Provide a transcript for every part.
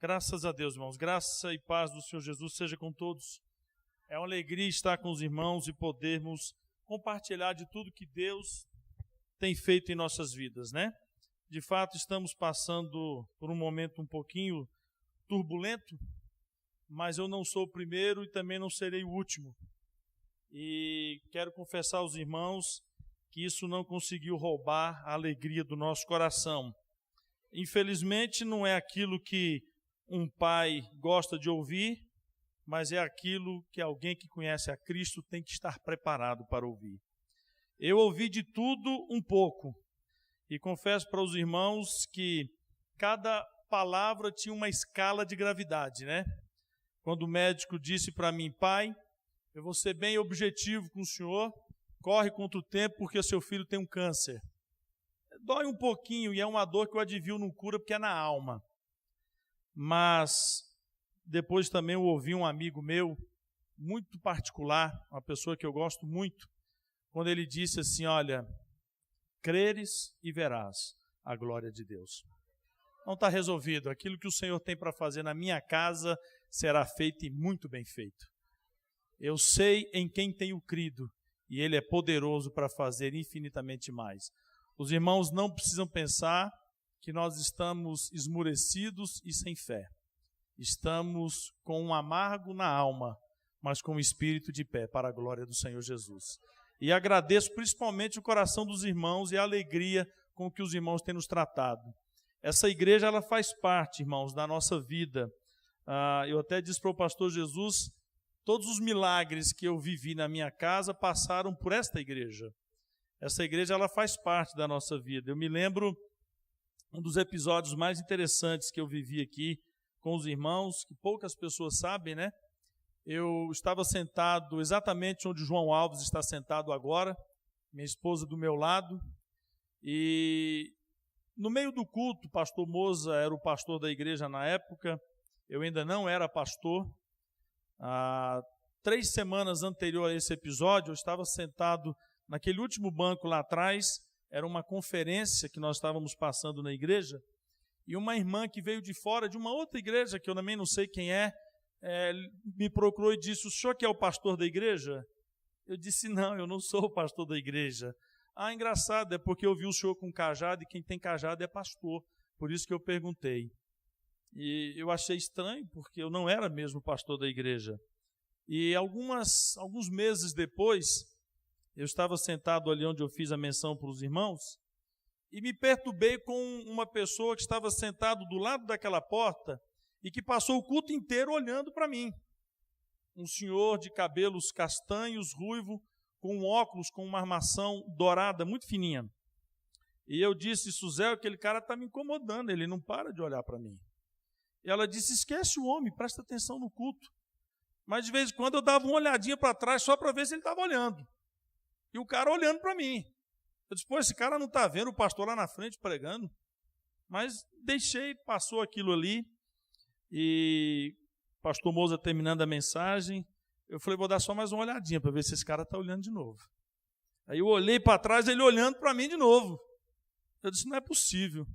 Graças a Deus, irmãos. Graça e paz do Senhor Jesus seja com todos. É uma alegria estar com os irmãos e podermos compartilhar de tudo que Deus tem feito em nossas vidas, né? De fato, estamos passando por um momento um pouquinho turbulento, mas eu não sou o primeiro e também não serei o último. E quero confessar aos irmãos que isso não conseguiu roubar a alegria do nosso coração. Infelizmente, não é aquilo que um pai gosta de ouvir, mas é aquilo que alguém que conhece a Cristo tem que estar preparado para ouvir. Eu ouvi de tudo um pouco e confesso para os irmãos que cada palavra tinha uma escala de gravidade, né? Quando o médico disse para mim: pai, eu vou ser bem objetivo com o senhor, corre contra o tempo porque seu filho tem um câncer. Dói um pouquinho e é uma dor que o advil não cura porque é na alma. Mas depois também eu ouvi um amigo meu, muito particular, uma pessoa que eu gosto muito, quando ele disse assim: olha, creres e verás a glória de Deus. Não está resolvido. Aquilo que o Senhor tem para fazer na minha casa será feito e muito bem feito. Eu sei em quem tenho crido e Ele é poderoso para fazer infinitamente mais. Os irmãos não precisam pensar que nós estamos esmurecidos e sem fé. Estamos com um amargo na alma, mas com o espírito de pé para a glória do Senhor Jesus. E agradeço principalmente o coração dos irmãos e a alegria com que os irmãos têm nos tratado. Essa igreja, ela faz parte, irmãos, da nossa vida. Eu até disse para o pastor Jesus, todos os milagres que eu vivi na minha casa passaram por esta igreja. Essa igreja, ela faz parte da nossa vida. Eu me lembro um dos episódios mais interessantes que eu vivi aqui com os irmãos, que poucas pessoas sabem, né? Eu estava sentado exatamente onde o João Alves está sentado agora, minha esposa do meu lado, e no meio do culto, o pastor Moza era o pastor da igreja na época, eu ainda não era pastor. 3 semanas anterior a esse episódio, eu estava sentado naquele último banco lá atrás, era uma conferência que nós estávamos passando na igreja, e uma irmã que veio de fora, de uma outra igreja, que eu também não sei quem me procurou e disse: o senhor que é o pastor da igreja? Eu disse: não, eu não sou o pastor da igreja. Engraçado, é porque eu vi o senhor com cajado, e quem tem cajado é pastor, por isso que eu perguntei. E eu achei estranho, porque eu não era mesmo pastor da igreja. E alguns meses depois, eu estava sentado ali onde eu fiz a menção para os irmãos, e me perturbei com uma pessoa que estava sentado do lado daquela porta e que passou o culto inteiro olhando para mim. Um senhor de cabelos castanhos, ruivo, com um óculos, com uma armação dourada, muito fininha. E eu disse: Suzé, aquele cara está me incomodando, ele não para de olhar para mim. E ela disse: esquece o homem, presta atenção no culto. Mas de vez em quando eu dava uma olhadinha para trás só para ver se ele estava olhando. E o cara olhando para mim. Eu disse: pô, esse cara não está vendo o pastor lá na frente pregando. Mas deixei, passou aquilo ali. E o pastor Moza terminando a mensagem, eu falei: vou dar só mais uma olhadinha para ver se esse cara está olhando de novo. Aí eu olhei para trás, ele olhando para mim de novo. Eu disse: não é possível.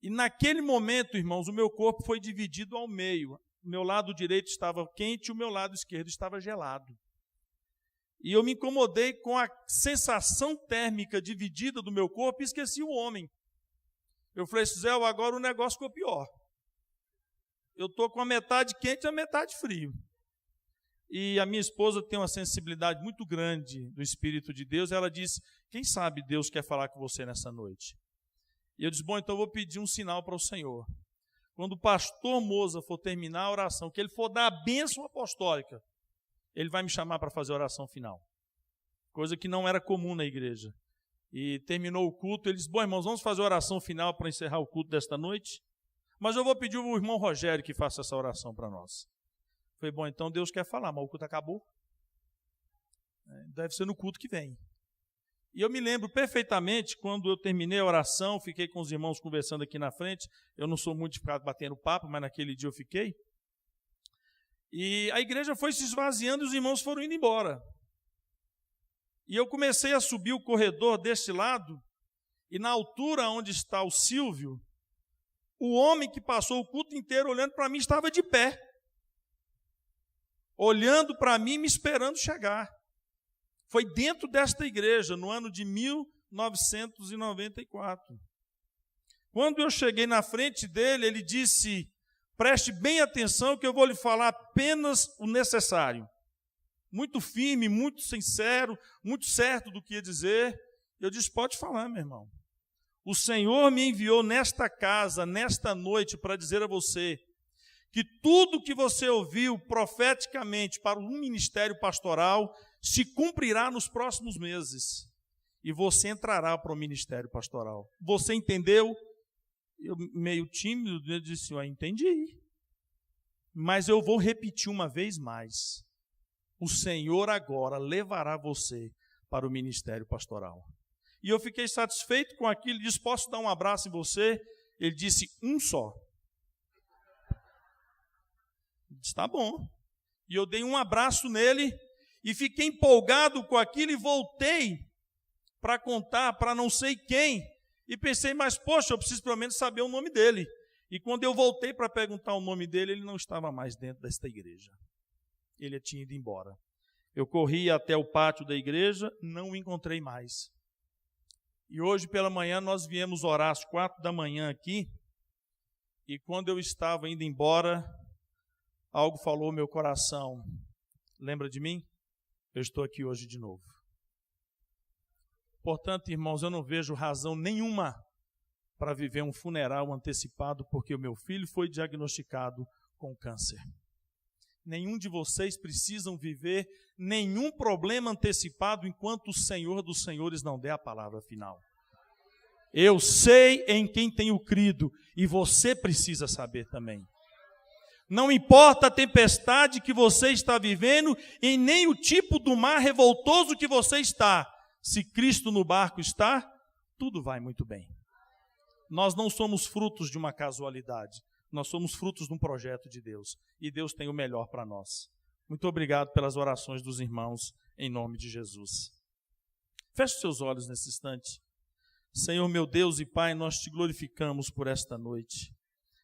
E naquele momento, irmãos, o meu corpo foi dividido ao meio. O meu lado direito estava quente e o meu lado esquerdo estava gelado. E eu me incomodei com a sensação térmica dividida do meu corpo e esqueci o homem. Eu falei: Zé, agora o negócio ficou pior. Eu estou com a metade quente e a metade frio. E a minha esposa tem uma sensibilidade muito grande do Espírito de Deus. Ela disse: quem sabe Deus quer falar com você nessa noite? E eu disse: bom, então eu vou pedir um sinal para o Senhor. Quando o pastor Moza for terminar a oração, que ele for dar a bênção apostólica, ele vai me chamar para fazer a oração final. Coisa que não era comum na igreja. E terminou o culto, ele disse: bom, irmãos, vamos fazer a oração final para encerrar o culto desta noite? Mas eu vou pedir ao irmão Rogério que faça essa oração para nós. Falei: bom, então Deus quer falar, mas o culto acabou. Deve ser no culto que vem. E eu me lembro perfeitamente, quando eu terminei a oração, fiquei com os irmãos conversando aqui na frente. Eu não sou muito de ficar batendo papo, mas naquele dia eu fiquei. E a igreja foi se esvaziando e os irmãos foram indo embora. E eu comecei a subir o corredor deste lado, e na altura onde está o Silvio, O homem que passou o culto inteiro olhando para mim estava de pé, olhando para mim, me esperando chegar. Foi dentro desta igreja, no ano de 1994. Quando eu cheguei na frente dele, ele disse: preste bem atenção que eu vou lhe falar apenas o necessário. Muito firme, muito sincero, muito certo do que ia dizer. Eu disse: pode falar, meu irmão. O Senhor me enviou nesta casa, nesta noite, para dizer a você que tudo que você ouviu profeticamente para um ministério pastoral se cumprirá nos próximos meses. E você entrará para o ministério pastoral. Você entendeu? Eu, meio tímido, eu disse: entendi. Mas eu vou repetir uma vez mais. O Senhor agora levará você para o ministério pastoral. E eu fiquei satisfeito com aquilo. Ele disse: posso dar um abraço em você? Ele disse: um só. Eu disse: tá bom. E eu dei um abraço nele e fiquei empolgado com aquilo e voltei para contar para não sei quem. E pensei: mas poxa, eu preciso pelo menos saber o nome dele. E quando eu voltei para perguntar o nome dele, ele não estava mais dentro desta igreja. Ele tinha ido embora. Eu corri até o pátio da igreja, não o encontrei mais. E hoje pela manhã nós viemos orar às 4 da manhã aqui, e quando eu estava indo embora, algo falou no meu coração: lembra de mim? Eu estou aqui hoje de novo. Portanto, irmãos, eu não vejo razão nenhuma para viver um funeral antecipado, porque o meu filho foi diagnosticado com câncer. Nenhum de vocês precisam viver nenhum problema antecipado enquanto o Senhor dos Senhores não der a palavra final. Eu sei em quem tenho crido e você precisa saber também. Não importa a tempestade que você está vivendo e nem o tipo do mar revoltoso que você está. Se Cristo no barco está, tudo vai muito bem. Nós não somos frutos de uma casualidade. Nós somos frutos de um projeto de Deus. E Deus tem o melhor para nós. Muito obrigado pelas orações dos irmãos, em nome de Jesus. Feche seus olhos nesse instante. Senhor, meu Deus e Pai, nós te glorificamos por esta noite.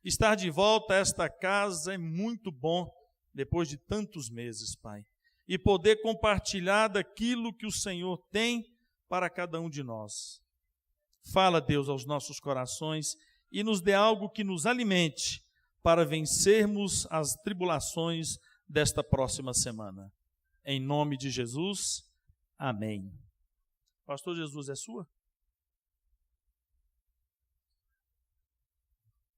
Estar de volta a esta casa é muito bom, depois de tantos meses, Pai. E poder compartilhar daquilo que o Senhor tem para cada um de nós. Fala, Deus, aos nossos corações e nos dê algo que nos alimente para vencermos as tribulações desta próxima semana. Em nome de Jesus, amém. Pastor Jesus, é sua?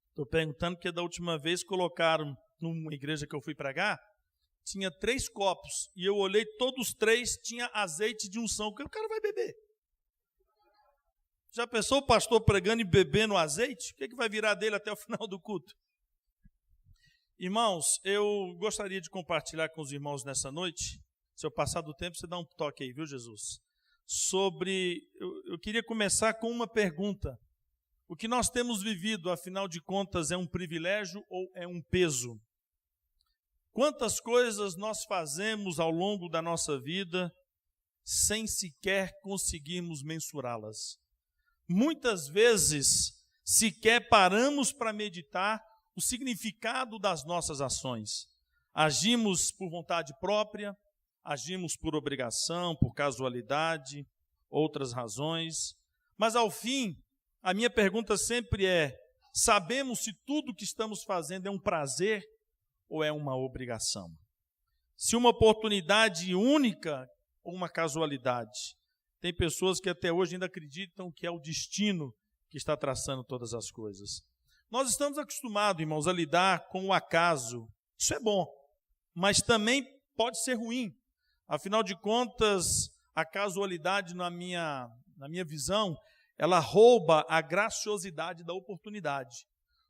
Estou perguntando porque da última vez colocaram numa igreja que eu fui pregar, tinha 3 copos, e eu olhei, todos 3 tinha azeite de unção, que o cara vai beber. Já pensou o pastor pregando e bebendo azeite? O que vai virar dele até o final do culto? Irmãos, eu gostaria de compartilhar com os irmãos nessa noite, se eu passar do tempo, você dá um toque aí, viu, Jesus? Eu queria começar com uma pergunta. O que nós temos vivido, afinal de contas, é um privilégio ou é um peso? Quantas coisas nós fazemos ao longo da nossa vida sem sequer conseguirmos mensurá-las? Muitas vezes, sequer paramos para meditar o significado das nossas ações. Agimos por vontade própria, agimos por obrigação, por casualidade, outras razões. Mas, ao fim, a minha pergunta sempre é: sabemos se tudo o que estamos fazendo é um prazer ou é uma obrigação? Se uma oportunidade única ou uma casualidade? Tem pessoas que até hoje ainda acreditam que é o destino que está traçando todas as coisas. Nós estamos acostumados, irmãos, a lidar com o acaso. Isso é bom, mas também pode ser ruim. Afinal de contas, a casualidade, na minha visão, ela rouba a graciosidade da oportunidade.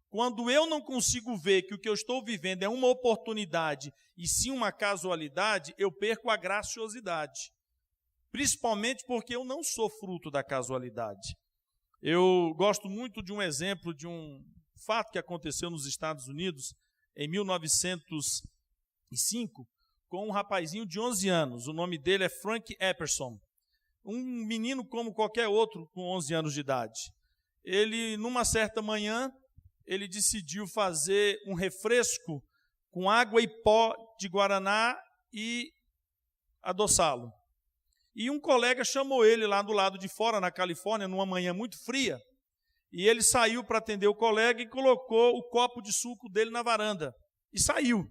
Quando eu não consigo ver que o que eu estou vivendo é uma oportunidade e sim uma casualidade, eu perco a graciosidade. Principalmente porque eu não sou fruto da casualidade. Eu gosto muito de um exemplo de um fato que aconteceu nos Estados Unidos em 1905 com um rapazinho de 11 anos. O nome dele é Frank Epperson. Um menino como qualquer outro com 11 anos de idade. Ele, numa certa manhã, ele decidiu fazer um refresco com água e pó de guaraná e adoçá-lo. E um colega chamou ele lá do lado de fora, na Califórnia, numa manhã muito fria, e ele saiu para atender o colega e colocou o copo de suco dele na varanda, e saiu.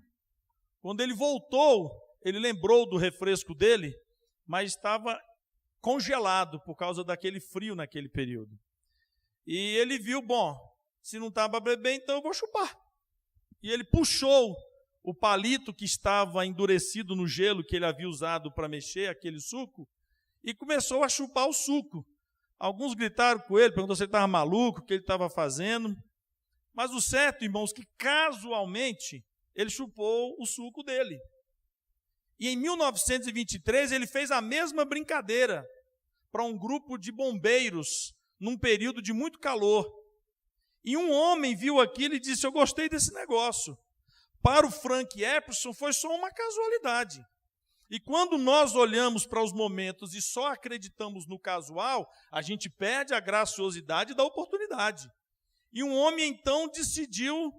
Quando ele voltou, ele lembrou do refresco dele, mas estava congelado por causa daquele frio naquele período. E ele viu, bom, se não estava para beber, então eu vou chupar. E ele puxou o palito que estava endurecido no gelo que ele havia usado para mexer aquele suco e começou a chupar o suco. Alguns gritaram com ele, perguntou se ele estava maluco, o que ele estava fazendo. Mas o certo, irmãos, que casualmente ele chupou o suco dele. E em 1923 ele fez a mesma brincadeira para um grupo de bombeiros num período de muito calor. E um homem viu aquilo e disse: eu gostei desse negócio. Para o Frank Epperson foi só uma casualidade. E quando nós olhamos para os momentos e só acreditamos no casual, a gente perde a graciosidade da oportunidade. E um homem então decidiu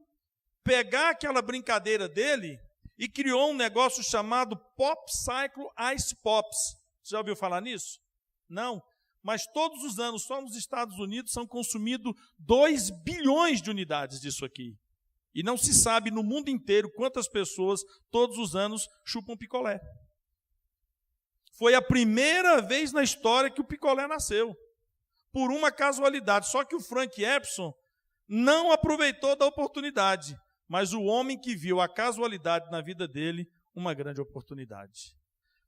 pegar aquela brincadeira dele e criou um negócio chamado Pop Cycle Ice Pops. Você já ouviu falar nisso? Não. Mas todos os anos, só nos Estados Unidos, são consumidos 2 bilhões de unidades disso aqui. E não se sabe no mundo inteiro quantas pessoas todos os anos chupam picolé. Foi a primeira vez na história que o picolé nasceu, por uma casualidade. Só que o Frank Epperson não aproveitou da oportunidade, mas o homem que viu a casualidade na vida dele, uma grande oportunidade.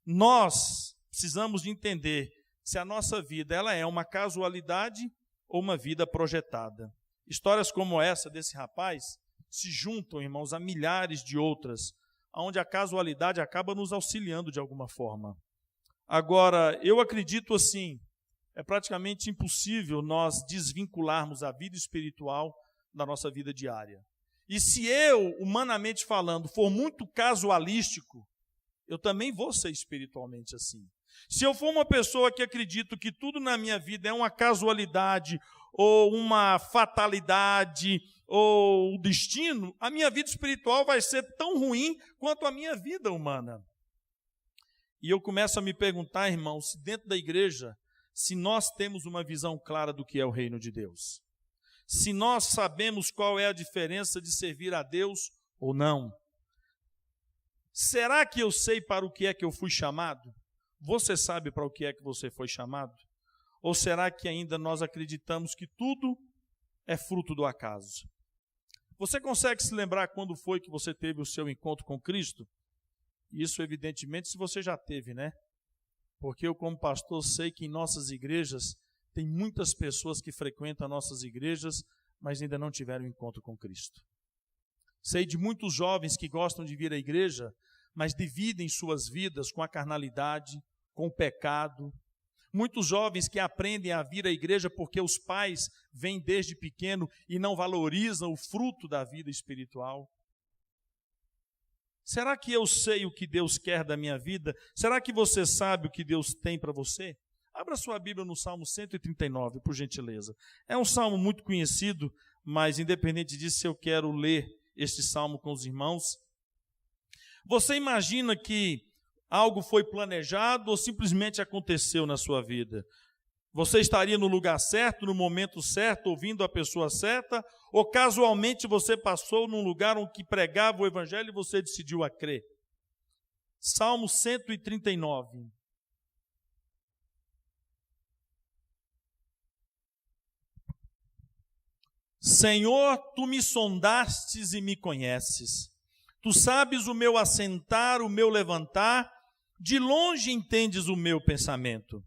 Nós precisamos de entender se a nossa vida ela é uma casualidade ou uma vida projetada. Histórias como essa desse rapaz se juntam, irmãos, a milhares de outras, onde a casualidade acaba nos auxiliando de alguma forma. Agora, eu acredito assim, é praticamente impossível nós desvincularmos a vida espiritual da nossa vida diária. E se eu, humanamente falando, for muito casualístico, eu também vou ser espiritualmente assim. Se eu for uma pessoa que acredito que tudo na minha vida é uma casualidade, ou uma fatalidade, ou o destino, a minha vida espiritual vai ser tão ruim quanto a minha vida humana. E eu começo a me perguntar, irmãos, se dentro da igreja, se nós temos uma visão clara do que é o reino de Deus. Se nós sabemos qual é a diferença de servir a Deus ou não. Será que eu sei para o que é que eu fui chamado? Você sabe para o que é que você foi chamado? Ou será que ainda nós acreditamos que tudo é fruto do acaso? Você consegue se lembrar quando foi que você teve o seu encontro com Cristo? Isso, evidentemente, se você já teve, né? Porque eu, como pastor, sei que em nossas igrejas tem muitas pessoas que frequentam nossas igrejas, mas ainda não tiveram encontro com Cristo. Sei de muitos jovens que gostam de vir à igreja, mas dividem suas vidas com a carnalidade, com o pecado. Muitos jovens que aprendem a vir à igreja porque os pais vêm desde pequeno e não valorizam o fruto da vida espiritual. Será que eu sei o que Deus quer da minha vida? Será que você sabe o que Deus tem para você? Abra sua Bíblia no Salmo 139, por gentileza. É um salmo muito conhecido, mas independente disso, eu quero ler este salmo com os irmãos. Você imagina que algo foi planejado ou simplesmente aconteceu na sua vida? Você estaria no lugar certo, no momento certo, ouvindo a pessoa certa? Ou casualmente você passou num lugar onde pregava o evangelho e você decidiu a crer? Salmo 139. Senhor, tu me sondastes e me conheces. Tu sabes o meu assentar, o meu levantar, de longe entendes o meu pensamento.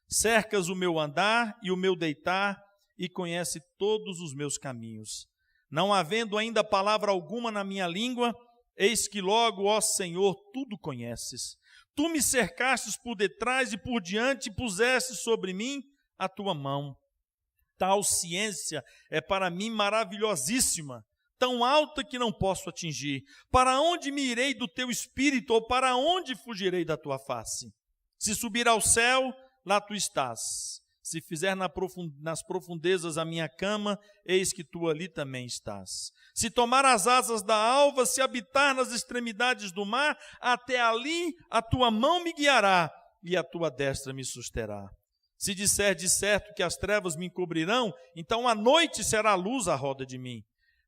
Cercas o meu andar e o meu deitar, e conhece todos os meus caminhos. Não havendo ainda palavra alguma na minha língua, eis que logo, ó Senhor, tudo conheces. Tu me cercastes por detrás e por diante, e puseste sobre mim a tua mão. Tal ciência é para mim maravilhosíssima, tão alta que não posso atingir. Para onde me irei do teu espírito, ou para onde fugirei da tua face? Se subir ao céu, lá tu estás. Se fizer nas profundezas a minha cama, eis que tu ali também estás. Se tomar as asas da alva, se habitar nas extremidades do mar, até ali a tua mão me guiará e a tua destra me susterá. Se disser de certo que as trevas me encobrirão, então a noite será a luz à roda de mim.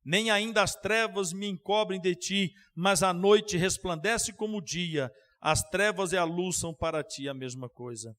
Nem ainda as trevas me encobrem de ti, mas a noite resplandece como o dia. As trevas e a luz são para ti a mesma coisa.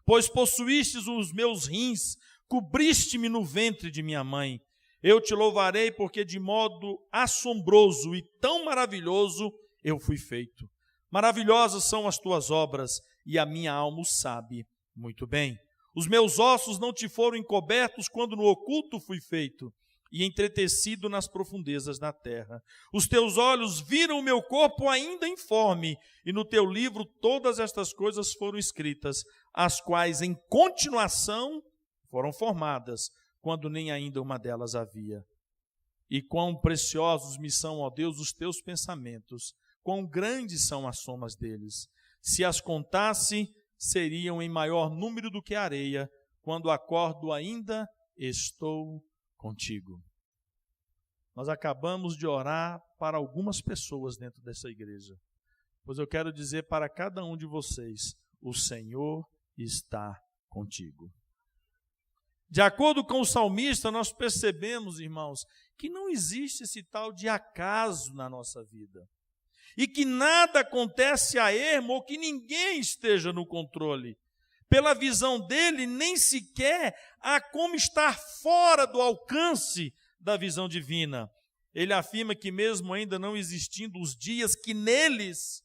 Pois possuístes os meus rins, cobriste-me no ventre de minha mãe. Eu te louvarei porque de modo assombroso e tão maravilhoso eu fui feito. Maravilhosas são as tuas obras, e a minha alma o sabe muito bem. Os meus ossos não te foram encobertos quando no oculto fui feito, e entretecido nas profundezas da terra. Os teus olhos viram o meu corpo ainda informe, e no teu livro todas estas coisas foram escritas, as quais em continuação foram formadas, quando nem ainda uma delas havia. E quão preciosos me são, ó Deus, os teus pensamentos, quão grandes são as somas deles. Se as contasse, seriam em maior número do que a areia. Quando acordo ainda, estou contigo. Nós acabamos de orar para algumas pessoas dentro dessa igreja, pois eu quero dizer para cada um de vocês, o Senhor está contigo. De acordo com o salmista, nós percebemos, irmãos, que não existe esse tal de acaso na nossa vida, e que nada acontece a ermo ou que ninguém esteja no controle. Pela visão dele, nem sequer há como estar fora do alcance da visão divina. Ele afirma que mesmo ainda não existindo os dias que neles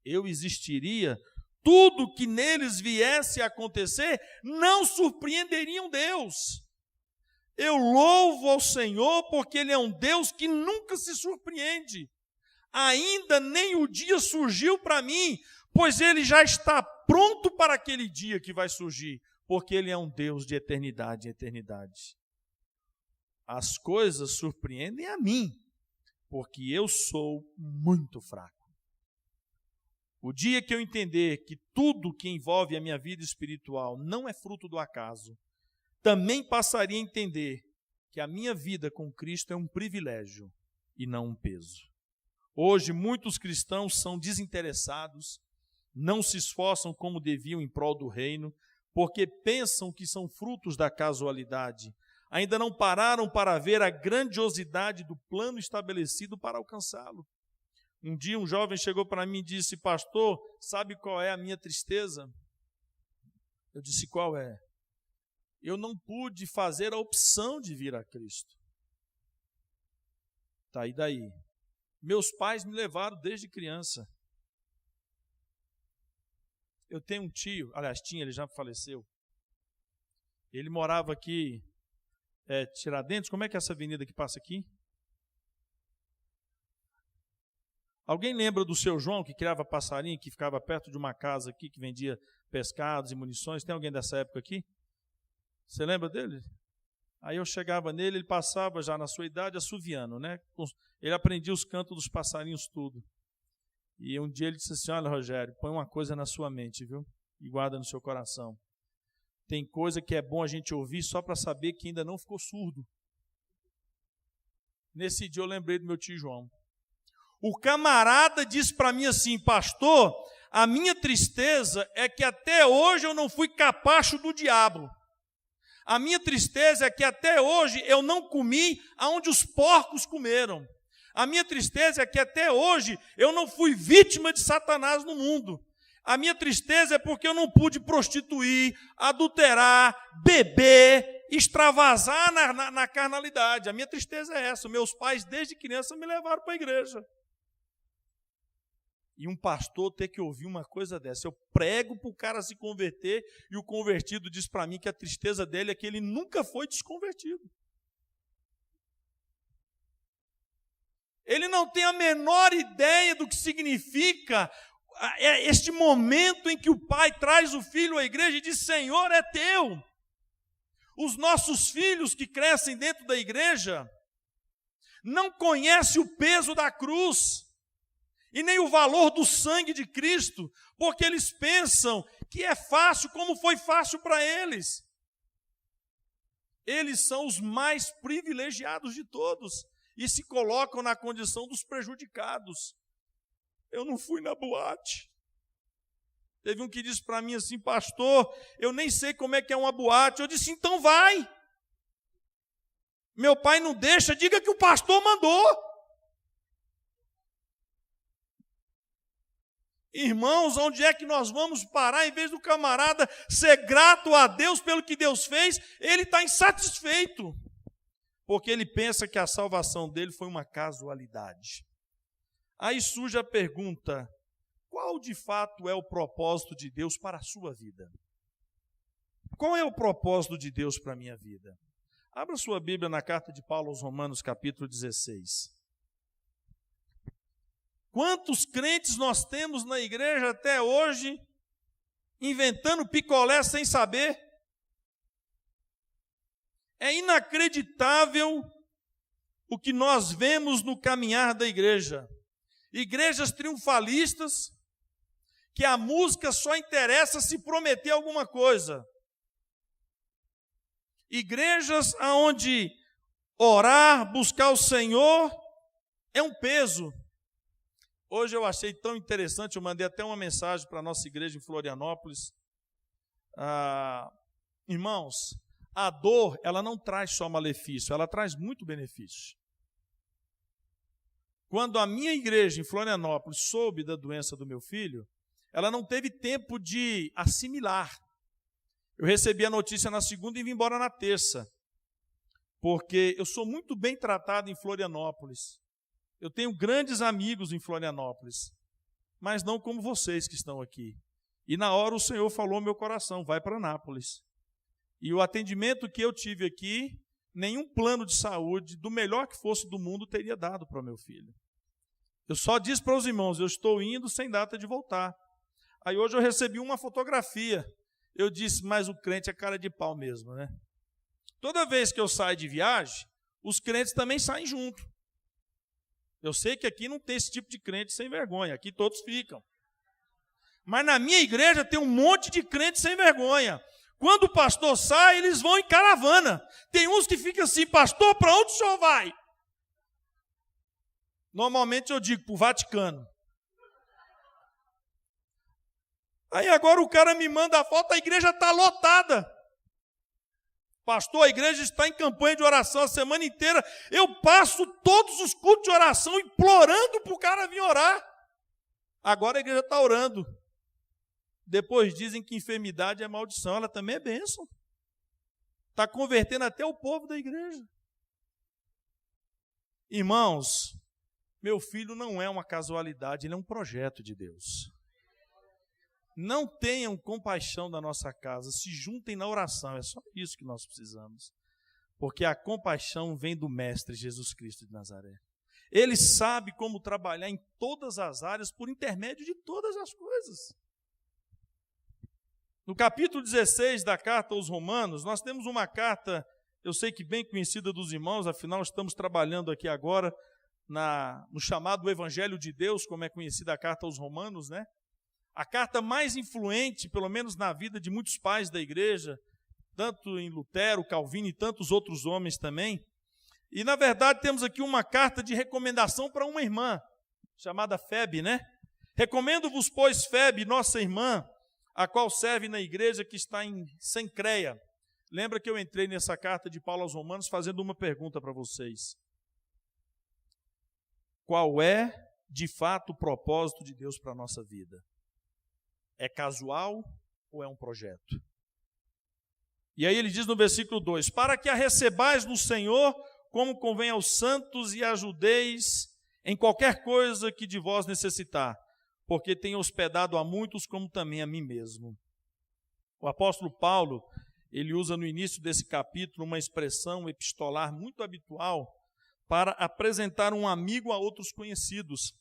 eu existiria, tudo que neles viesse a acontecer não surpreenderiam Deus. Eu louvo ao Senhor porque Ele é um Deus que nunca se surpreende. Ainda nem o dia surgiu para mim, pois Ele já está pronto para aquele dia que vai surgir, porque Ele é um Deus de eternidade em eternidade. As coisas surpreendem a mim, porque eu sou muito fraco. O dia que eu entender que tudo que envolve a minha vida espiritual não é fruto do acaso, também passaria a entender que a minha vida com Cristo é um privilégio e não um peso. Hoje, muitos cristãos são desinteressados, não se esforçam como deviam em prol do reino, porque pensam que são frutos da casualidade. Ainda não pararam para ver a grandiosidade do plano estabelecido para alcançá-lo. Um dia um jovem chegou para mim e disse: pastor, sabe qual é a minha tristeza? Eu disse: qual é? Eu não pude fazer a opção de vir a Cristo. Tá, e daí? Meus pais me levaram desde criança. Eu tenho um tio, aliás, ele já faleceu. Ele morava aqui, Tiradentes, como é que é essa avenida que passa aqui? Alguém lembra do seu João, que criava passarinho, que ficava perto de uma casa aqui, que vendia pescados e munições? Tem alguém dessa época aqui? Você lembra dele? Aí eu chegava nele, ele passava já na sua idade assoviando, né? Ele aprendia os cantos dos passarinhos tudo. E um dia ele disse assim: olha, Rogério, põe uma coisa na sua mente, viu? E guarda no seu coração. Tem coisa que é bom a gente ouvir só para saber que ainda não ficou surdo. Nesse dia eu lembrei do meu tio João. O camarada disse para mim assim: pastor, a minha tristeza é que até hoje eu não fui capacho do diabo. A minha tristeza é que até hoje eu não comi aonde os porcos comeram. A minha tristeza é que até hoje eu não fui vítima de Satanás no mundo. A minha tristeza é porque eu não pude prostituir, adulterar, beber, extravasar na carnalidade. A minha tristeza é essa. Meus pais, desde criança, me levaram para a igreja. E um pastor ter que ouvir uma coisa dessa. Eu prego para o cara se converter e o convertido diz para mim que a tristeza dele é que ele nunca foi desconvertido. Ele não tem a menor ideia do que significa este momento em que o pai traz o filho à igreja e diz: Senhor, é teu. Os nossos filhos que crescem dentro da igreja não conhecem o peso da cruz e nem o valor do sangue de Cristo, porque eles pensam que é fácil, como foi fácil para eles. eles são os mais privilegiados de todos e se colocam na condição dos prejudicados. Eu não fui na boate. Teve um que disse para mim assim: pastor, eu nem sei como é que é uma boate. Eu disse: então vai. Meu pai não deixa, diga que o pastor mandou. Irmãos, onde é que nós vamos parar? Em vez do camarada ser grato a Deus pelo que Deus fez, ele está insatisfeito, porque ele pensa que a salvação dele foi uma casualidade. Aí surge a pergunta: qual de fato é o propósito de Deus para a sua vida? Qual é o propósito de Deus para a minha vida? Abra sua Bíblia na carta de Paulo aos Romanos, capítulo 16. Quantos crentes nós temos na igreja até hoje, inventando picolé sem saber? É inacreditável o que nós vemos no caminhar da igreja. Igrejas triunfalistas, que a música só interessa se prometer alguma coisa. Igrejas onde orar, buscar o Senhor é um peso. Hoje eu achei tão interessante, eu mandei até uma mensagem para a nossa igreja em Florianópolis. Irmãos, a dor, ela não traz só malefício, ela traz muito benefício. Quando a minha igreja em Florianópolis soube da doença do meu filho, ela não teve tempo de assimilar. Eu recebi a notícia na segunda e vim embora na terça, porque eu sou muito bem tratado em Florianópolis. Eu tenho grandes amigos em Florianópolis, mas não como vocês que estão aqui. E na hora o Senhor falou ao meu coração: vai para Anápolis. E o atendimento que eu tive aqui, nenhum plano de saúde, do melhor que fosse do mundo, teria dado para o meu filho. Eu só disse para os irmãos: eu estou indo sem data de voltar. Aí hoje eu recebi uma fotografia. Eu disse: mas o crente é cara de pau mesmo, né? Toda vez que eu saio de viagem, os crentes também saem junto. Eu sei que aqui não tem esse tipo de crente sem vergonha, aqui todos ficam. Mas na minha igreja tem um monte de crente sem vergonha. Quando o pastor sai, eles vão em caravana. Tem uns que ficam assim: pastor, para onde o senhor vai? Normalmente eu digo: para o Vaticano. Aí agora o cara me manda a foto, a igreja está lotada. Pastor, a igreja está em campanha de oração a semana inteira. Eu passo todos os cultos de oração implorando para o cara vir orar. Agora a igreja está orando. Depois dizem que enfermidade é maldição, ela também é bênção. Está convertendo até o povo da igreja. Irmãos, meu filho não é uma casualidade, ele é um projeto de Deus. Não tenham compaixão da nossa casa, se juntem na oração, é só isso que nós precisamos. Porque a compaixão vem do Mestre Jesus Cristo de Nazaré. Ele sabe como trabalhar em todas as áreas por intermédio de todas as coisas. No capítulo 16 da carta aos Romanos, nós temos uma carta, eu sei que bem conhecida dos irmãos, afinal estamos trabalhando aqui agora no chamado Evangelho de Deus, como é conhecida a carta aos Romanos, né? A carta mais influente, pelo menos na vida de muitos pais da igreja, tanto em Lutero, Calvino e tantos outros homens também. E, na verdade, temos aqui uma carta de recomendação para uma irmã, chamada Febe, né? Recomendo-vos, pois, Febe, nossa irmã, a qual serve na igreja que está em Sencreia. Lembra que eu entrei nessa carta de Paulo aos Romanos fazendo uma pergunta para vocês. Qual é, de fato, o propósito de Deus para a nossa vida? É casual ou é um projeto? E aí ele diz no versículo 2: para que a recebais no Senhor como convém aos santos e ajudeis em qualquer coisa que de vós necessitar, porque tenho hospedado a muitos como também a mim mesmo. O apóstolo Paulo, ele usa no início desse capítulo uma expressão epistolar muito habitual para apresentar um amigo a outros conhecidos.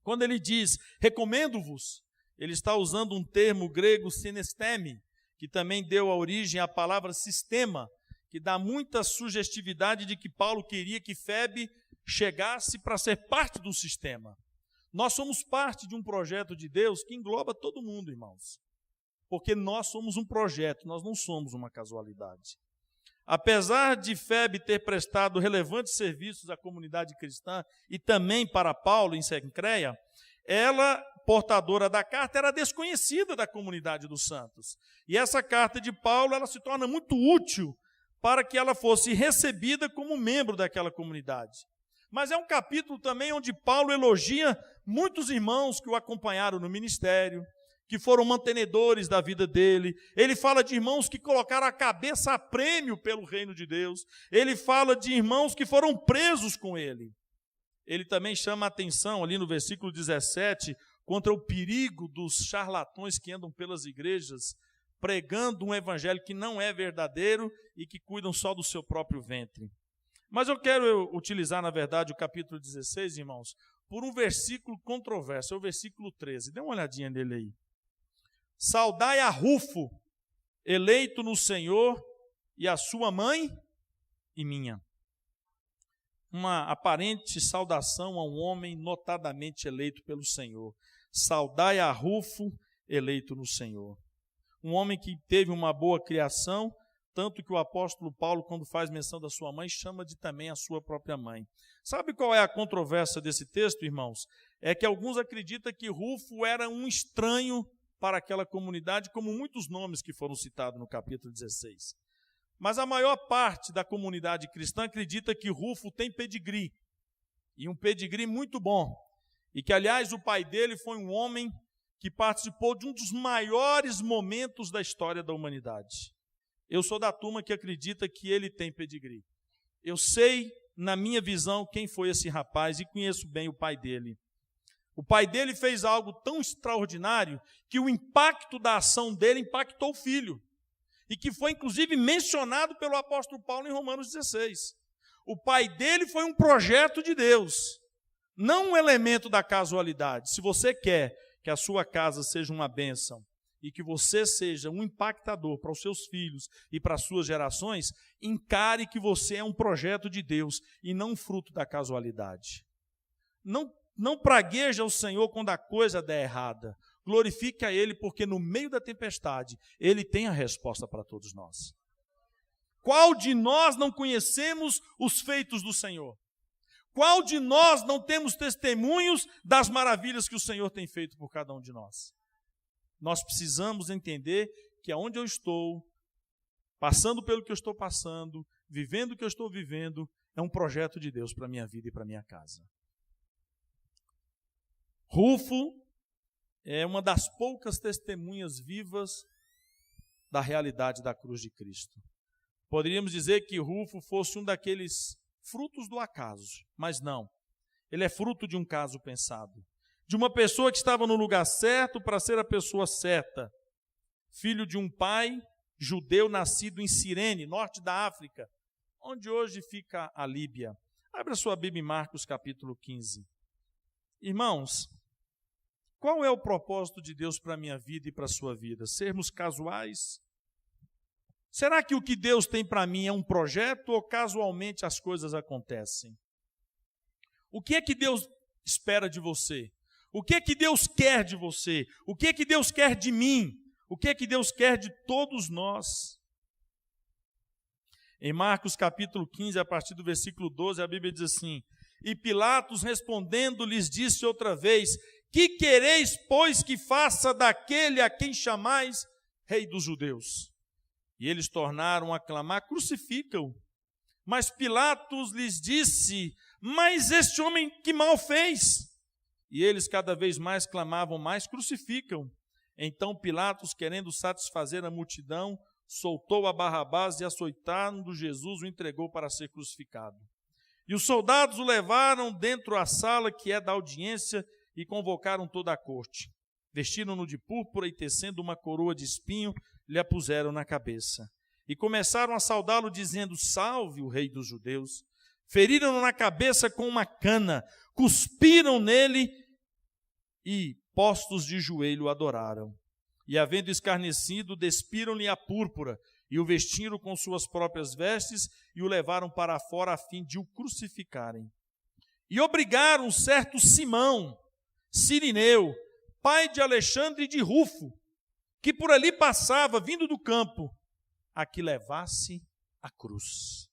Quando ele diz, recomendo-vos, ele está usando um termo grego, synesteme, que também deu a origem à palavra sistema, que dá muita sugestividade de que Paulo queria que Febe chegasse para ser parte do sistema. Nós somos parte de um projeto de Deus que engloba todo mundo, irmãos. Porque nós somos um projeto, nós não somos uma casualidade. apesar de Febe ter prestado relevantes serviços à comunidade cristã e também para Paulo em Cencreia, ela, portadora da carta, era desconhecida da comunidade dos santos. E essa carta de Paulo, ela se torna muito útil para que ela fosse recebida como membro daquela comunidade. Mas é um capítulo também onde Paulo elogia muitos irmãos que o acompanharam no ministério, que foram mantenedores da vida dele. Ele fala de irmãos que colocaram a cabeça a prêmio pelo reino de Deus. Ele fala de irmãos que foram presos com ele. Ele também chama a atenção ali no versículo 17 contra o perigo dos charlatões que andam pelas igrejas pregando um evangelho que não é verdadeiro e que cuidam só do seu próprio ventre. Mas eu quero utilizar, na verdade, o capítulo 16, irmãos, por um versículo controverso, é o versículo 13. Dê uma olhadinha nele aí. Saudai a Rufo, eleito no Senhor, e a sua mãe e minha. Uma aparente saudação a um homem notadamente eleito pelo Senhor. Saudai a Rufo, eleito no Senhor. Um homem que teve uma boa criação, tanto que o apóstolo Paulo, quando faz menção da sua mãe, chama de também a sua própria mãe. Sabe qual é a controvérsia desse texto, irmãos? É que alguns acreditam que Rufo era um estranho para aquela comunidade, como muitos nomes que foram citados no capítulo 16. Mas a maior parte da comunidade cristã acredita que Rufo tem pedigree, e um pedigree muito bom, e que, aliás, o pai dele foi um homem que participou de um dos maiores momentos da história da humanidade. Eu sou da turma que acredita que ele tem pedigree. Eu sei, na minha visão, quem foi esse rapaz e conheço bem o pai dele. O pai dele fez algo tão extraordinário que o impacto da ação dele impactou o filho. E que foi, inclusive, mencionado pelo apóstolo Paulo em Romanos 16. O pai dele foi um projeto de Deus, não um elemento da casualidade. Se você quer que a sua casa seja uma bênção e que você seja um impactador para os seus filhos e para as suas gerações, encare que você é um projeto de Deus e não um fruto da casualidade. Não pragueja o Senhor quando a coisa der errada. Glorifique a Ele, porque no meio da tempestade, Ele tem a resposta para todos nós. Qual de nós não conhecemos os feitos do Senhor? Qual de nós não temos testemunhos das maravilhas que o Senhor tem feito por cada um de nós? Nós precisamos entender que aonde eu estou, passando pelo que eu estou passando, vivendo o que eu estou vivendo, é um projeto de Deus para a minha vida e para a minha casa. Rufo é uma das poucas testemunhas vivas da realidade da cruz de Cristo. Poderíamos dizer que Rufo fosse um daqueles frutos do acaso, mas não. Ele é fruto de um caso pensado, de uma pessoa que estava no lugar certo para ser a pessoa certa, filho de um pai judeu nascido em Cirene, norte da África, onde hoje fica a Líbia. Abra sua Bíblia em Marcos capítulo 15. Irmãos, qual é o propósito de Deus para a minha vida e para a sua vida? Sermos casuais? Será que o que Deus tem para mim é um projeto ou casualmente as coisas acontecem? O que é que Deus espera de você? O que é que Deus quer de você? O que é que Deus quer de mim? O que é que Deus quer de todos nós? Em Marcos capítulo 15, a partir do versículo 12, a Bíblia diz assim: E Pilatos respondendo lhes disse outra vez: Que quereis, pois, que faça daquele a quem chamais rei dos judeus? E eles tornaram a clamar: Crucifica-o. Mas Pilatos lhes disse: Mas este homem que mal fez? E eles cada vez mais clamavam mais: Crucificam. Então Pilatos, querendo satisfazer a multidão, soltou a Barrabás e, açoitando Jesus, o entregou para ser crucificado. E os soldados o levaram dentro da sala que é da audiência e convocaram toda a corte. Vestiram-no de púrpura e, tecendo uma coroa de espinho, lhe a puseram na cabeça. E começaram a saudá-lo, dizendo: Salve o rei dos judeus. Feriram-no na cabeça com uma cana, cuspiram nele e, postos de joelho, o adoraram. E, havendo escarnecido, despiram-lhe a púrpura e o vestiram com suas próprias vestes e o levaram para fora a fim de o crucificarem. E obrigaram um certo Simão, Cirineu, pai de Alexandre e de Rufo, que por ali passava, vindo do campo, a que levasse a cruz.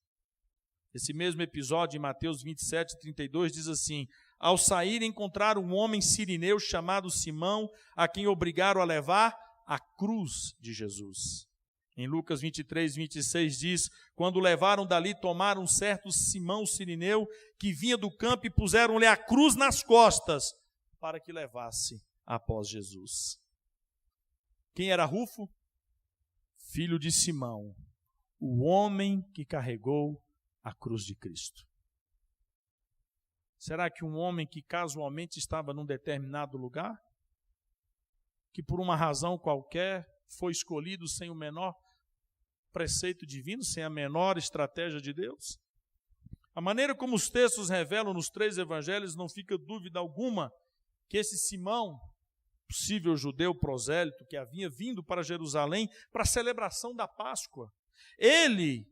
Esse mesmo episódio, em Mateus 27, 32, diz assim: ao sair, encontraram um homem sirineu chamado Simão, a quem obrigaram a levar a cruz de Jesus. Em Lucas 23, 26 diz: quando o levaram dali, tomaram um certo Simão sirineu, que vinha do campo, e puseram-lhe a cruz nas costas, para que levasse após Jesus. Quem era Rufo? Filho de Simão, o homem que carregou a cruz de Cristo. Será que um homem que casualmente estava num determinado lugar, que por uma razão qualquer foi escolhido sem o menor preceito divino, sem a menor estratégia de Deus? A maneira como os textos revelam nos 3 evangelhos, não fica dúvida alguma que esse Simão, possível judeu prosélito, que havia vindo para Jerusalém para a celebração da Páscoa, ele,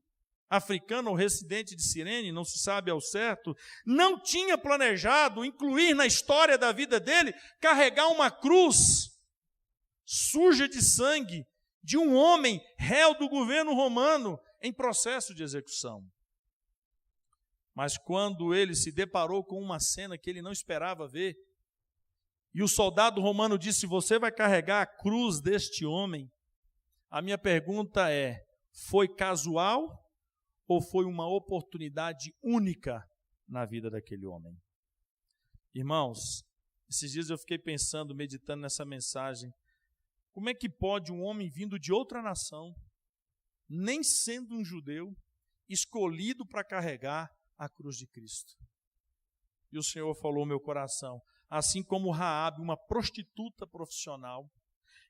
africano ou residente de Cirene, não se sabe ao certo, não tinha planejado incluir na história da vida dele carregar uma cruz suja de sangue de um homem réu do governo romano em processo de execução. Mas quando ele se deparou com uma cena que ele não esperava ver, e o soldado romano disse: você vai carregar a cruz deste homem, a minha pergunta é: foi casual ou foi uma oportunidade única na vida daquele homem? Irmãos, esses dias eu fiquei pensando, meditando nessa mensagem, como é que pode um homem vindo de outra nação, nem sendo um judeu, escolhido para carregar a cruz de Cristo? E o Senhor falou ao meu coração: assim como Raabe, uma prostituta profissional,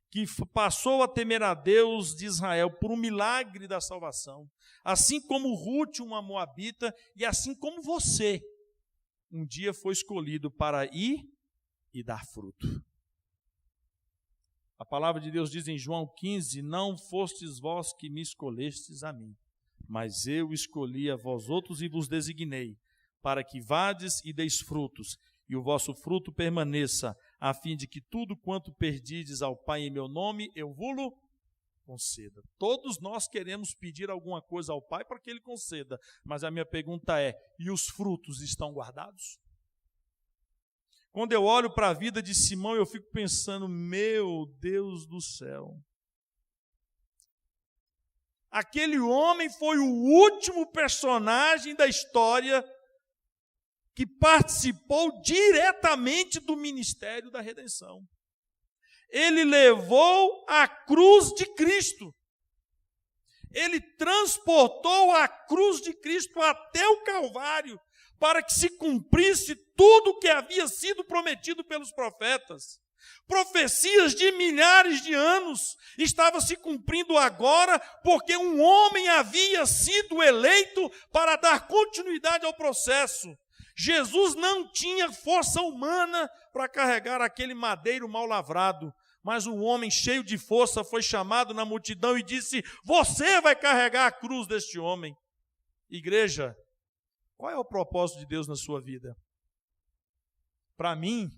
que passou a temer a Deus de Israel por um milagre da salvação, assim como Ruth, uma moabita, e assim como você, um dia foi escolhido para ir e dar fruto. A palavra de Deus diz em João 15: não fostes vós que me escolhestes a mim, mas eu escolhi a vós outros e vos designei, para que vades e deis frutos, e o vosso fruto permaneça, a fim de que tudo quanto perdides ao Pai em meu nome, eu vos conceda. Todos nós queremos pedir alguma coisa ao Pai para que Ele conceda, mas a minha pergunta é: e os frutos estão guardados? Quando eu olho para a vida de Simão, eu fico pensando: meu Deus do céu, aquele homem foi o último personagem da história que participou diretamente do ministério da redenção. Ele levou a cruz de Cristo. Ele transportou a cruz de Cristo até o Calvário, para que se cumprisse tudo o que havia sido prometido pelos profetas. Profecias de milhares de anos estavam se cumprindo agora, porque um homem havia sido eleito para dar continuidade ao processo. Jesus não tinha força humana para carregar aquele madeiro mal lavrado, mas um homem cheio de força foi chamado na multidão e disse: você vai carregar a cruz deste homem. Igreja, qual é o propósito de Deus na sua vida? Para mim,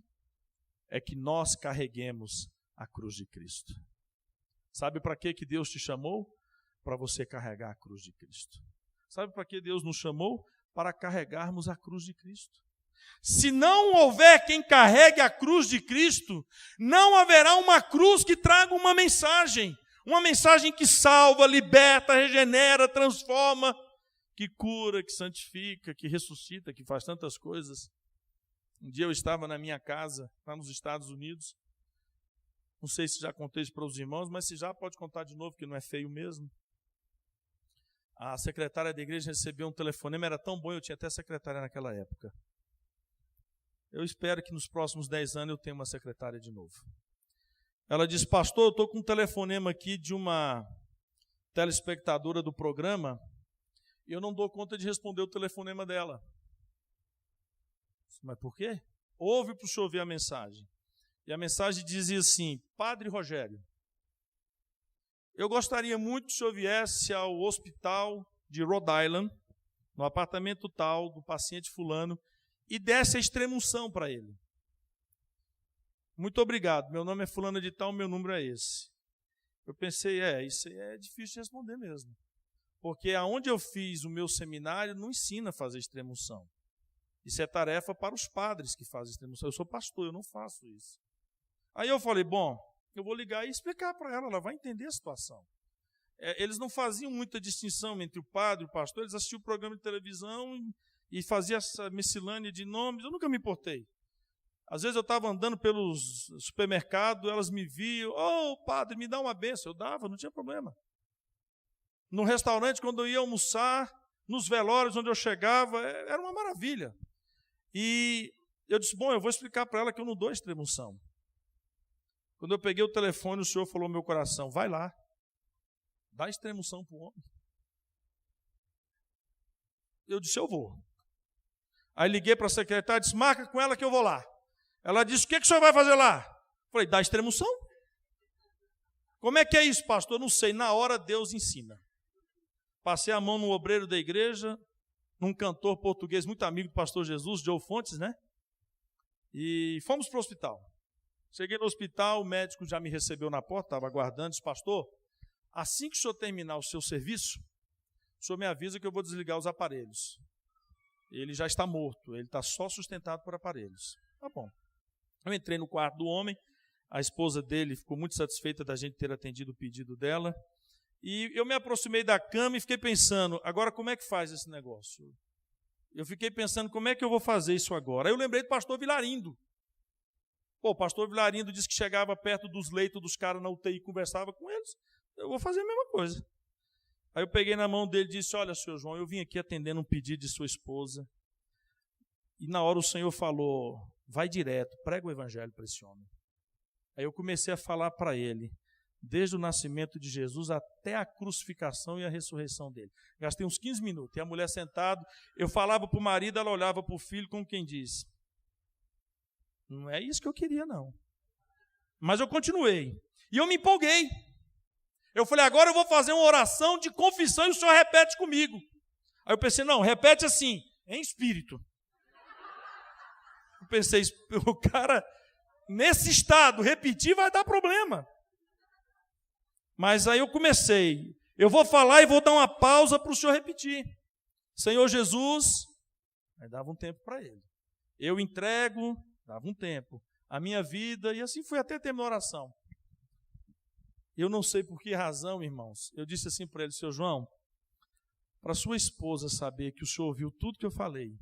é que nós carreguemos a cruz de Cristo. Sabe para que Deus te chamou? Para você carregar a cruz de Cristo. Sabe para que Deus nos chamou? Para carregarmos a cruz de Cristo. Se não houver quem carregue a cruz de Cristo, não haverá uma cruz que traga uma mensagem que salva, liberta, regenera, transforma, que cura, que santifica, que ressuscita, que faz tantas coisas. Um dia eu estava na minha casa, lá nos Estados Unidos, não sei se já contei isso para os irmãos, mas se já, pode contar de novo, que não é feio mesmo. A secretária da igreja recebeu um telefonema, era tão bom, eu tinha até secretária naquela época. Eu espero que nos próximos 10 anos eu tenha uma secretária de novo. Ela disse: pastor, eu estou com um telefonema aqui de uma telespectadora do programa e eu não dou conta de responder o telefonema dela. Mas por quê? Ouve para o senhor ver a mensagem. E a mensagem dizia assim: Padre Rogério, eu gostaria muito que o senhor viesse ao hospital de Rhode Island, no apartamento tal do paciente fulano, e desse a extrema-unção para ele. Muito obrigado, meu nome é fulano de tal, meu número é esse. Eu pensei: isso aí é difícil de responder mesmo. Porque aonde eu fiz o meu seminário não ensina a fazer extrema-unção. Isso é tarefa para os padres que fazem extrema-unção. Eu sou pastor, eu não faço isso. Aí eu falei, bom, eu vou ligar e explicar para ela vai entender a situação. Eles não faziam muita distinção entre o padre e o pastor, eles assistiam o programa de televisão e faziam essa miscelânea de nomes, eu nunca me importei. Às vezes eu estava andando pelos supermercados, elas me viam, padre, me dá uma bênção. Eu dava, não tinha problema. No restaurante, quando eu ia almoçar, nos velórios onde eu chegava, era uma maravilha. E eu disse, bom, eu vou explicar para ela que eu não dou extrema-unção. Quando eu peguei o telefone, o Senhor falou no meu coração, vai lá, dá extrema-unção para o homem. Eu disse, eu vou. Aí liguei para a secretária e disse, marca com ela que eu vou lá. Ela disse, o que o senhor vai fazer lá? Falei, dá extrema-unção. Como é que é isso, pastor? Eu não sei, na hora Deus ensina. Passei a mão no obreiro da igreja, num cantor português muito amigo do pastor Jesus, Joe Fontes, né? E fomos para o hospital. Cheguei no hospital, o médico já me recebeu na porta, estava aguardando, disse, pastor, assim que o senhor terminar o seu serviço, o senhor me avisa que eu vou desligar os aparelhos. Ele já está morto, ele está só sustentado por aparelhos. Tá bom. Eu entrei no quarto do homem, a esposa dele ficou muito satisfeita da gente ter atendido o pedido dela, e eu me aproximei da cama e fiquei pensando, agora como é que faz esse negócio? Eu fiquei pensando, como é que eu vou fazer isso agora? Aí eu lembrei do pastor Vilarindo. O pastor Vilarindo disse que chegava perto dos leitos dos caras na UTI e conversava com eles. Eu vou fazer a mesma coisa. Aí eu peguei na mão dele e disse, olha, senhor João, eu vim aqui atendendo um pedido de sua esposa. E na hora o Senhor falou, vai direto, prega o evangelho para esse homem. Aí eu comecei a falar para ele, desde o nascimento de Jesus até a crucificação e a ressurreição dele. Gastei uns 15 minutos, e a mulher sentada, eu falava para o marido, ela olhava para o filho como quem diz, não é isso que eu queria não. Mas eu continuei, e eu me empolguei. Eu falei, agora eu vou fazer uma oração de confissão e o senhor repete comigo. Aí eu pensei, não, repete assim, em espírito. Eu pensei, o cara, nesse estado, repetir vai dar problema. Mas aí eu comecei, eu vou falar e vou dar uma pausa para o senhor repetir. Senhor Jesus, aí dava um tempo para ele. Eu entrego, dava um tempo. A minha vida, e assim fui até terminar a oração. Eu não sei por que razão, irmãos, eu disse assim para ele, seu João, para sua esposa saber que o senhor ouviu tudo que eu falei,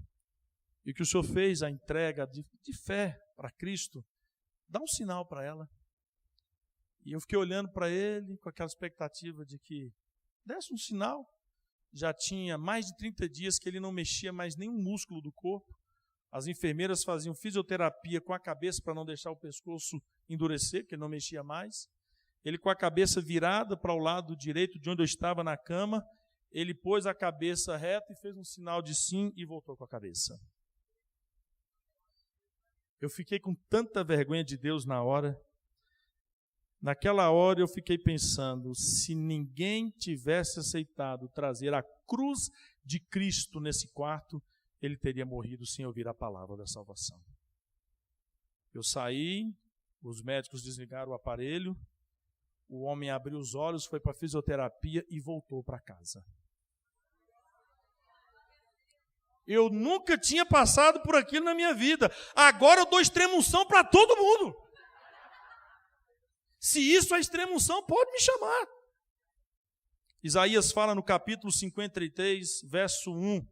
e que o senhor fez a entrega de fé para Cristo, dá um sinal para ela. E eu fiquei olhando para ele com aquela expectativa de que desse um sinal. Já tinha mais de 30 dias que ele não mexia mais nenhum músculo do corpo. As enfermeiras faziam fisioterapia com a cabeça para não deixar o pescoço endurecer, porque ele não mexia mais. Ele com a cabeça virada para o lado direito de onde eu estava na cama, ele pôs a cabeça reta e fez um sinal de sim e voltou com a cabeça. Eu fiquei com tanta vergonha de Deus na hora. Naquela hora eu fiquei pensando, se ninguém tivesse aceitado trazer a cruz de Cristo nesse quarto, ele teria morrido sem ouvir a palavra da salvação. Eu saí, os médicos desligaram o aparelho, o homem abriu os olhos, foi para a fisioterapia e voltou para casa. Eu nunca tinha passado por aquilo na minha vida. Agora eu dou extrema-unção para todo mundo. Se isso é extrema-unção, pode me chamar. Isaías fala no capítulo 53, verso 1.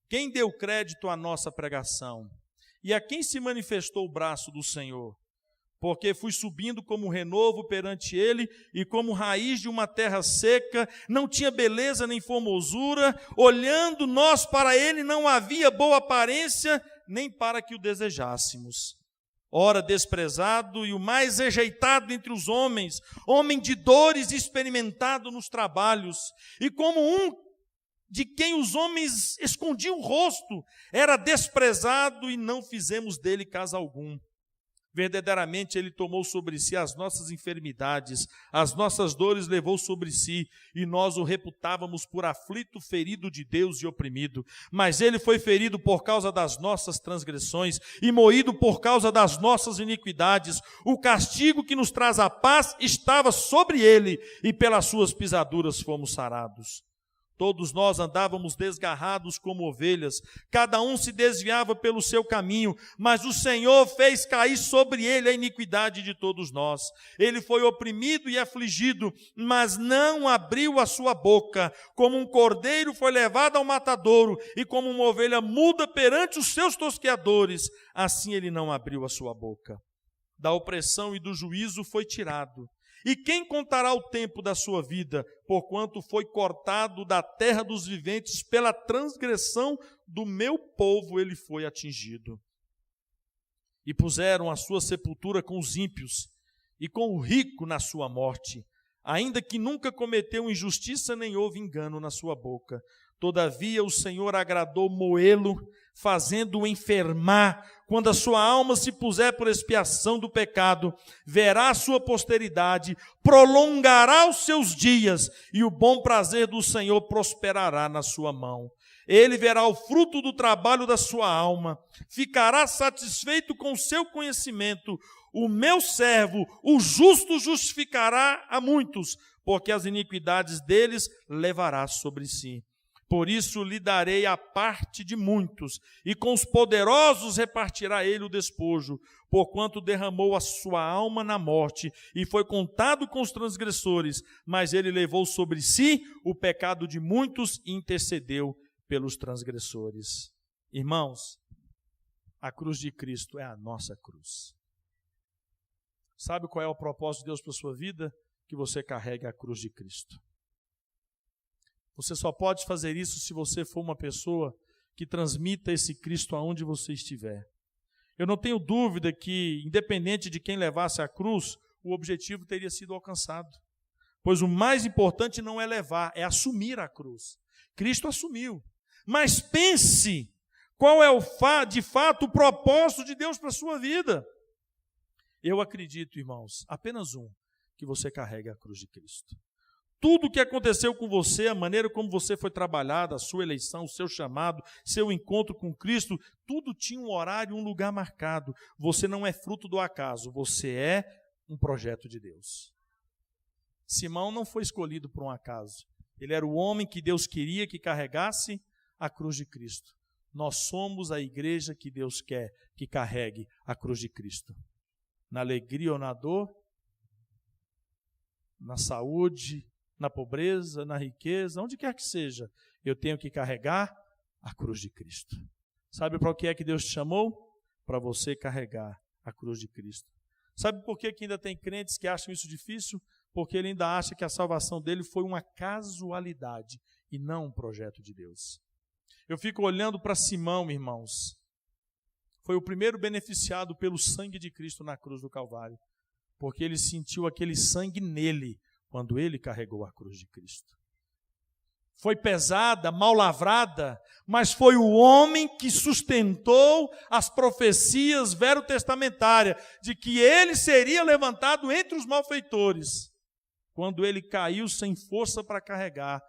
Quem deu crédito à nossa pregação? E a quem se manifestou o braço do Senhor? Porque fui subindo como renovo perante ele, e como raiz de uma terra seca, não tinha beleza nem formosura, olhando nós para ele não havia boa aparência, nem para que o desejássemos. Ora desprezado e o mais rejeitado entre os homens, homem de dores experimentado nos trabalhos, e como um de quem os homens escondiam o rosto, era desprezado e não fizemos dele caso algum. Verdadeiramente ele tomou sobre si as nossas enfermidades, as nossas dores levou sobre si, e nós o reputávamos por aflito, ferido de Deus e oprimido. Mas ele foi ferido por causa das nossas transgressões e moído por causa das nossas iniquidades. O castigo que nos traz a paz estava sobre ele, e pelas suas pisaduras fomos sarados. Todos nós andávamos desgarrados como ovelhas, cada um se desviava pelo seu caminho, mas o Senhor fez cair sobre ele a iniquidade de todos nós. Ele foi oprimido e afligido, mas não abriu a sua boca. Como um cordeiro foi levado ao matadouro, e como uma ovelha muda perante os seus tosqueadores, assim ele não abriu a sua boca. Da opressão e do juízo foi tirado. E quem contará o tempo da sua vida, porquanto foi cortado da terra dos viventes, pela transgressão do meu povo ele foi atingido. E puseram a sua sepultura com os ímpios, e com o rico na sua morte, ainda que nunca cometeu injustiça, nem houve engano na sua boca. Todavia o Senhor agradou moê-lo, fazendo-o enfermar. Quando a sua alma se puser por expiação do pecado, verá a sua posteridade, prolongará os seus dias, e o bom prazer do Senhor prosperará na sua mão. Ele verá o fruto do trabalho da sua alma, ficará satisfeito com o seu conhecimento. O meu servo, o justo, justificará a muitos, porque as iniquidades deles levará sobre si. Por isso lhe darei a parte de muitos, e com os poderosos repartirá ele o despojo, porquanto derramou a sua alma na morte, e foi contado com os transgressores, mas ele levou sobre si o pecado de muitos e intercedeu pelos transgressores. Irmãos, a cruz de Cristo é a nossa cruz. Sabe qual é o propósito de Deus para a sua vida? Que você carregue a cruz de Cristo. Você só pode fazer isso se você for uma pessoa que transmita esse Cristo aonde você estiver. Eu não tenho dúvida que, independente de quem levasse a cruz, o objetivo teria sido alcançado. Pois o mais importante não é levar, é assumir a cruz. Cristo assumiu. Mas pense qual é de fato o propósito de Deus para a sua vida. Eu acredito, irmãos, apenas que você carregue a cruz de Cristo. Tudo o que aconteceu com você, a maneira como você foi trabalhado, a sua eleição, o seu chamado, seu encontro com Cristo, tudo tinha um horário, um lugar marcado. Você não é fruto do acaso, você é um projeto de Deus. Simão não foi escolhido por um acaso. Ele era o homem que Deus queria que carregasse a cruz de Cristo. Nós somos a igreja que Deus quer que carregue a cruz de Cristo. Na alegria ou na dor, na saúde, na pobreza, na riqueza, onde quer que seja, eu tenho que carregar a cruz de Cristo. Sabe para o que é que Deus te chamou? Para você carregar a cruz de Cristo. Sabe por que ainda tem crentes que acham isso difícil? Porque ele ainda acha que a salvação dele foi uma casualidade e não um projeto de Deus. Eu fico olhando para Simão, irmãos. Foi o primeiro beneficiado pelo sangue de Cristo na cruz do Calvário, porque ele sentiu aquele sangue nele, quando ele carregou a cruz de Cristo. Foi pesada, mal lavrada, mas foi o homem que sustentou as profecias verotestamentárias de que ele seria levantado entre os malfeitores. Quando ele caiu sem força para carregar,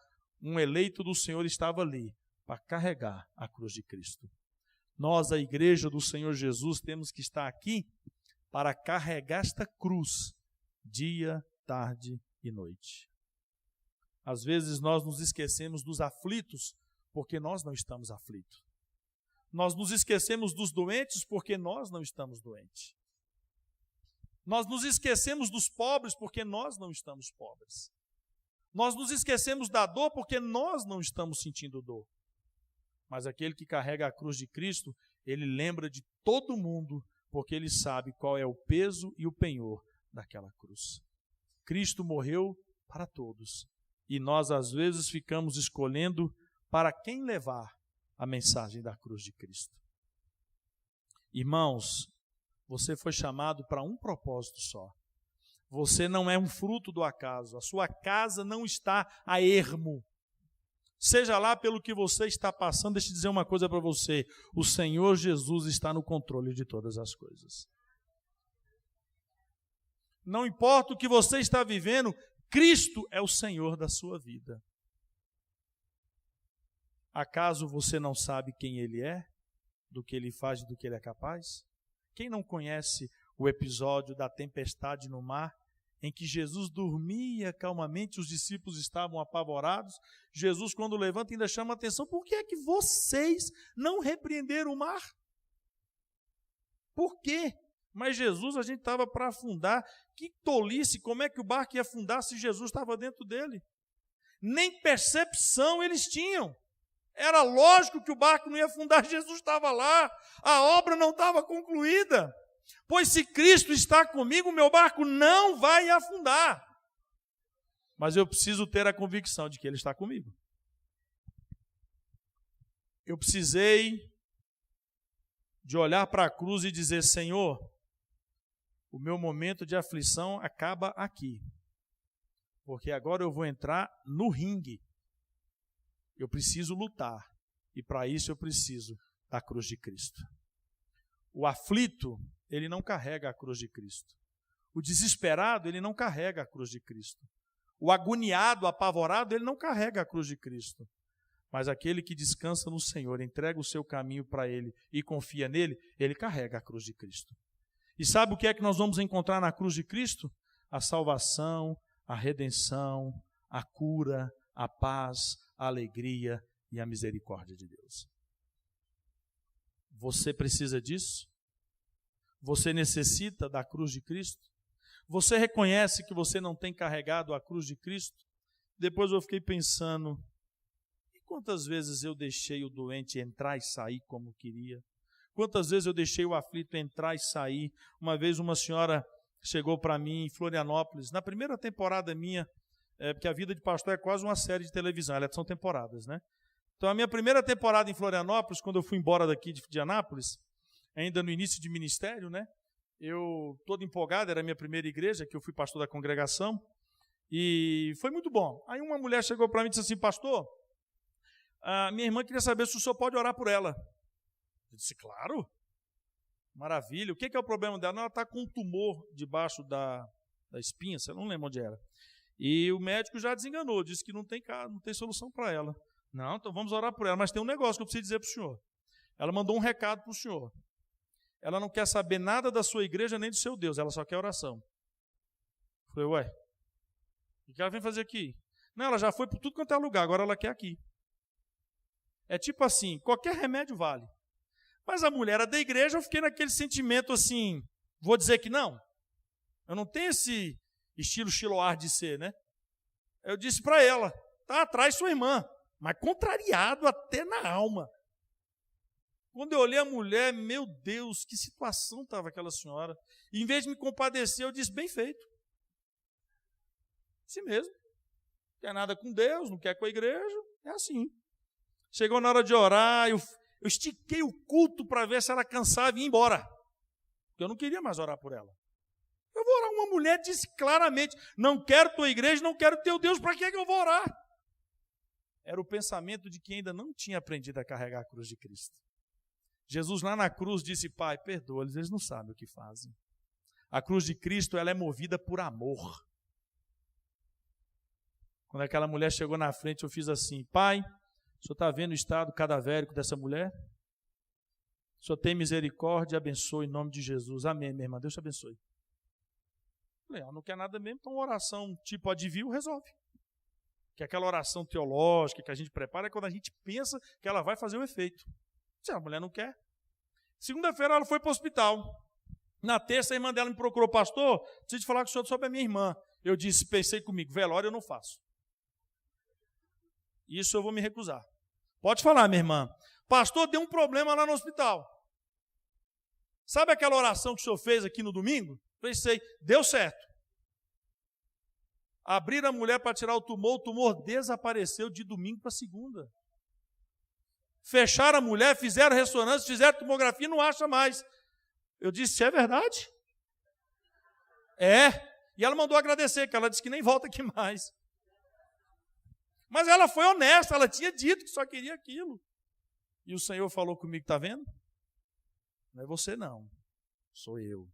um eleito do Senhor estava ali para carregar a cruz de Cristo. Nós, a igreja do Senhor Jesus, temos que estar aqui para carregar esta cruz dia, tarde e noite. Às vezes nós nos esquecemos dos aflitos porque nós não estamos aflitos. Nós nos esquecemos dos doentes porque nós não estamos doentes. Nós nos esquecemos dos pobres porque nós não estamos pobres. Nós nos esquecemos da dor porque nós não estamos sentindo dor. Mas aquele que carrega a cruz de Cristo, ele lembra de todo mundo porque ele sabe qual é o peso e o penhor daquela cruz. Cristo morreu para todos. E nós, às vezes, ficamos escolhendo para quem levar a mensagem da cruz de Cristo. Irmãos, você foi chamado para um propósito só. Você não é um fruto do acaso. A sua casa não está a ermo. Seja lá pelo que você está passando, deixa eu dizer uma coisa para você. O Senhor Jesus está no controle de todas as coisas. Não importa o que você está vivendo, Cristo é o Senhor da sua vida. Acaso você não sabe quem Ele é, do que Ele faz e do que Ele é capaz? Quem não conhece o episódio da tempestade no mar em que Jesus dormia calmamente, os discípulos estavam apavorados. Jesus, quando levanta, ainda chama a atenção: por que é que vocês não repreenderam o mar? Por quê? Mas Jesus, a gente estava para afundar. Que tolice, como é que o barco ia afundar se Jesus estava dentro dele? Nem percepção eles tinham. Era lógico que o barco não ia afundar, Jesus estava lá. A obra não estava concluída. Pois se Cristo está comigo, meu barco não vai afundar. Mas eu preciso ter a convicção de que Ele está comigo. Eu precisei de olhar para a cruz e dizer: Senhor, o meu momento de aflição acaba aqui. Porque agora eu vou entrar no ringue. Eu preciso lutar. E para isso eu preciso da cruz de Cristo. O aflito, ele não carrega a cruz de Cristo. O desesperado, ele não carrega a cruz de Cristo. O agoniado, apavorado, ele não carrega a cruz de Cristo. Mas aquele que descansa no Senhor, entrega o seu caminho para Ele e confia nele, ele carrega a cruz de Cristo. E sabe o que é que nós vamos encontrar na cruz de Cristo? A salvação, a redenção, a cura, a paz, a alegria e a misericórdia de Deus. Você precisa disso? Você necessita da cruz de Cristo? Você reconhece que você não tem carregado a cruz de Cristo? Depois eu fiquei pensando: e quantas vezes eu deixei o doente entrar e sair como queria? Quantas vezes eu deixei o aflito entrar e sair? Uma vez uma senhora chegou para mim em Florianópolis, na primeira temporada minha, porque a vida de pastor é quase uma série de televisão, são temporadas, né? Então a minha primeira temporada em Florianópolis, quando eu fui embora daqui de Anápolis, ainda no início de ministério, né? Eu, todo empolgado, era a minha primeira igreja, que eu fui pastor da congregação, e foi muito bom. Aí uma mulher chegou para mim e disse assim: pastor, a minha irmã queria saber se o senhor pode orar por ela. Eu disse: claro, maravilha. O que é o problema dela? Não, ela está com um tumor debaixo da espinha, você não lembra onde era. E o médico já desenganou, disse que não tem solução para ela. Não, então vamos orar por ela, mas tem um negócio que eu preciso dizer para o senhor. Ela mandou um recado para o senhor. Ela não quer saber nada da sua igreja nem do seu Deus, ela só quer oração. Eu falei: ué, o que ela vem fazer aqui? Não, ela já foi por tudo quanto é lugar, agora ela quer aqui. É tipo assim, qualquer remédio vale. Mas a mulher era da igreja, eu fiquei naquele sentimento assim, vou dizer que não? Eu não tenho esse estilo Shiloar de ser, né? Eu disse para ela: tá atrás sua irmã, mas contrariado até na alma. Quando eu olhei a mulher, meu Deus, que situação estava aquela senhora. E em vez de me compadecer, eu disse: bem feito. Assim mesmo. Não quer nada com Deus, não quer com a igreja, é assim. Chegou na hora de orar, eu estiquei o culto para ver se ela cansava e ia embora. Porque eu não queria mais orar por ela. Eu vou orar. Uma mulher disse claramente: não quero tua igreja, não quero teu Deus, para que é que eu vou orar? Era o pensamento de quem ainda não tinha aprendido a carregar a cruz de Cristo. Jesus lá na cruz disse: Pai, perdoa-lhes, eles não sabem o que fazem. A cruz de Cristo, ela é movida por amor. Quando aquela mulher chegou na frente, eu fiz assim: Pai, o Senhor está vendo o estado cadavérico dessa mulher? O Senhor tem misericórdia e abençoe em nome de Jesus. Amém, minha irmã, Deus te abençoe. Falei: não quer nada mesmo, então oração tipo adivinho resolve. Que aquela oração teológica que a gente prepara é quando a gente pensa que ela vai fazer o efeito. Se a mulher não quer. Segunda-feira ela foi para o hospital. Na terça a irmã dela me procurou: pastor, preciso falar com o senhor sobre a minha irmã. Eu disse, pensei comigo: velório eu não faço. Isso eu vou me recusar. Pode falar, minha irmã. Pastor, deu um problema lá no hospital. Sabe aquela oração que o senhor fez aqui no domingo? Pensei, deu certo. Abriram a mulher para tirar o tumor desapareceu de domingo para segunda. Fecharam a mulher, fizeram ressonância, fizeram tomografia, não acha mais. Eu disse: é verdade? É. E ela mandou agradecer, que ela disse que nem volta aqui mais. Mas ela foi honesta, ela tinha dito que só queria aquilo. E o Senhor falou comigo: está vendo? Não é você não, sou eu.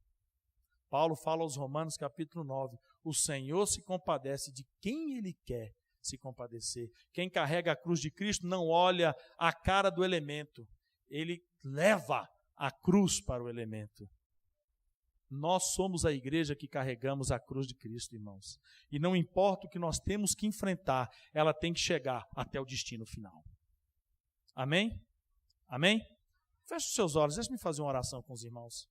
Paulo fala aos Romanos capítulo 9, o Senhor se compadece de quem Ele quer se compadecer. Quem carrega a cruz de Cristo não olha a cara do elemento, ele leva a cruz para o elemento. Nós somos a igreja que carregamos a cruz de Cristo, irmãos. E não importa o que nós temos que enfrentar, ela tem que chegar até o destino final. Amém? Amém? Feche os seus olhos, deixe-me fazer uma oração com os irmãos.